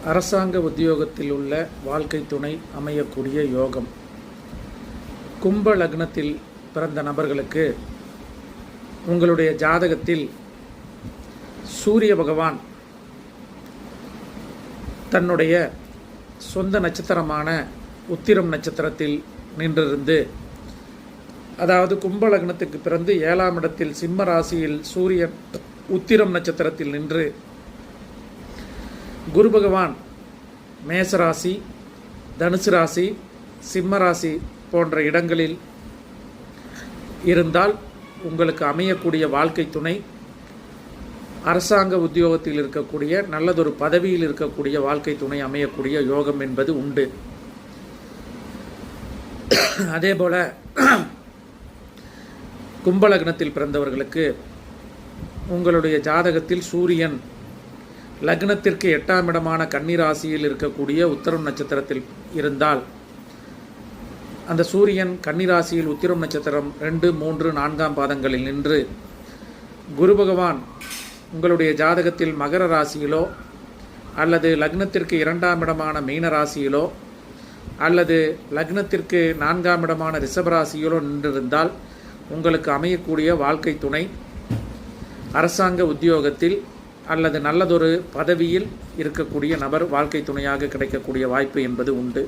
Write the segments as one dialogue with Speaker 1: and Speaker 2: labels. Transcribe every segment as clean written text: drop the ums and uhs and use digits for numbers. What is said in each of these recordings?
Speaker 1: அரசாங்க உத்தியோகத்தில் உள்ள வாழ்க்கை துணை அமையக்கூடிய யோகம். கும்ப லக்னத்தில் பிறந்த நபர்களுக்கு உங்களுடைய ஜாதகத்தில் சூரிய பகவான் தன்னுடைய சொந்த நட்சத்திரமான உத்திரம் நட்சத்திரத்தில் நின்றிருந்து, அதாவது கும்ப லக்னத்துக்கு பிறந்து 7ஆம் இடத்தில் சிம்ம ராசியில் சூரியன் உத்திரம் நட்சத்திரத்தில் நின்று, குரு பகவான் மேசராசி, தனுசு ராசி, சிம்ம ராசி போன்ற இடங்களில் இருந்தால் உங்களுக்கு அமையக்கூடிய வாழ்க்கை துணை அரசாங்க உத்தியோகத்தில் இருக்கக்கூடிய நல்லதொரு பதவியில் இருக்கக்கூடிய வாழ்க்கை துணை அமையக்கூடிய யோகம் என்பது உண்டு. அதேபோல கும்பலக்னத்தில் பிறந்தவர்களுக்கு உங்களுடைய ஜாதகத்தில் சூரியன் லக்னத்திற்கு 8ஆம் இடமான கன்னிராசியில் இருக்கக்கூடிய உத்திரம் நட்சத்திரத்தில் இருந்தால், அந்த சூரியன் கன்னிராசியில் உத்திரம் நட்சத்திரம் 2, 3, 4ஆம் பாதங்களில் நின்று, குரு பகவான் உங்களுடைய ஜாதகத்தில் மகர ராசியிலோ அல்லது லக்னத்திற்கு 2ஆம் இடமான மீன ராசியிலோ அல்லது லக்னத்திற்கு 4ஆம் இடமான ரிஷபராசியிலோ நின்றிருந்தால் உங்களுக்கு அமையக்கூடிய வாழ்க்கை துணை அரசாங்க உத்தியோகத்தில் அல்லது நல்லதொரு பதவியில் இருக்கக்கூடிய நபர் வாழ்க்கை துணையாக கிடைக்கக்கூடிய வாய்ப்பு என்பது உண்டு.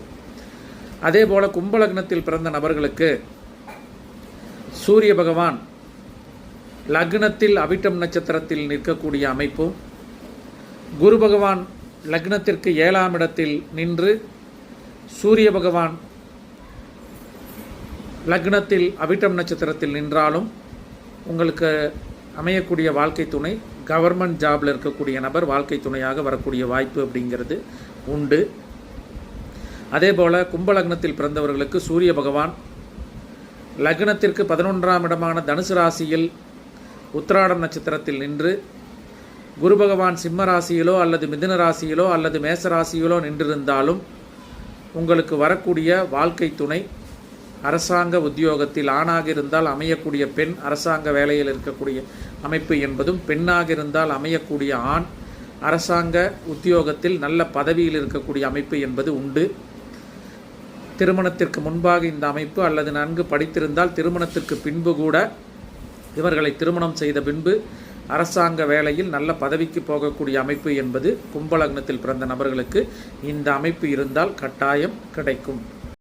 Speaker 1: அதேபோல கும்பலக்னத்தில் பிறந்த நபர்களுக்கு சூரிய பகவான் லக்னத்தில் அவிட்டம் நட்சத்திரத்தில் நிற்கக்கூடிய அமைப்பும், குரு பகவான் லக்னத்திற்கு 7ஆம் இடத்தில் நின்று சூரிய பகவான் லக்னத்தில் அவிட்டம் நட்சத்திரத்தில் நின்றாலும் உங்களுக்கு அமையக்கூடிய வாழ்க்கை துணை கவர்மெண்ட் ஜாபில் இருக்கக்கூடிய நபர் வாழ்க்கை துணையாக வரக்கூடிய வாய்ப்பு அப்படிங்கிறது உண்டு. அதேபோல் கும்பலக்னத்தில் பிறந்தவர்களுக்கு சூரிய பகவான் லக்னத்திற்கு 11ஆம் இடமான தனுசு ராசியில் உத்திராடம் நட்சத்திரத்தில் நின்று, குரு பகவான் சிம்ம ராசியிலோ அல்லது மிதுன ராசியிலோ அல்லது மேச ராசியிலோ நின்றிருந்தாலும் உங்களுக்கு வரக்கூடிய வாழ்க்கை துணை அரசாங்க உத்தியோகத்தில் ஆணாக இருந்தால் அமையக்கூடிய பெண் அரசாங்க வேலையில் இருக்கக்கூடிய அமைப்பு என்பதும், பெண்ணாக இருந்தால் அமையக்கூடிய ஆண் அரசாங்க உத்தியோகத்தில் நல்ல பதவியில் இருக்கக்கூடிய அமைப்பு என்பது உண்டு. திருமணத்திற்கு முன்பாக இந்த அமைப்பு அல்லது நன்கு படித்திருந்தால் திருமணத்திற்கு பின்பு கூட இவர்களை திருமணம் செய்த பின்பு அரசாங்க வேலையில் நல்ல பதவிக்கு போகக்கூடிய அமைப்பு என்பது கும்பலக்னத்தில் பிறந்த நபர்களுக்கு இந்த அமைப்பு இருந்தால் கட்டாயம் கிடைக்கும்.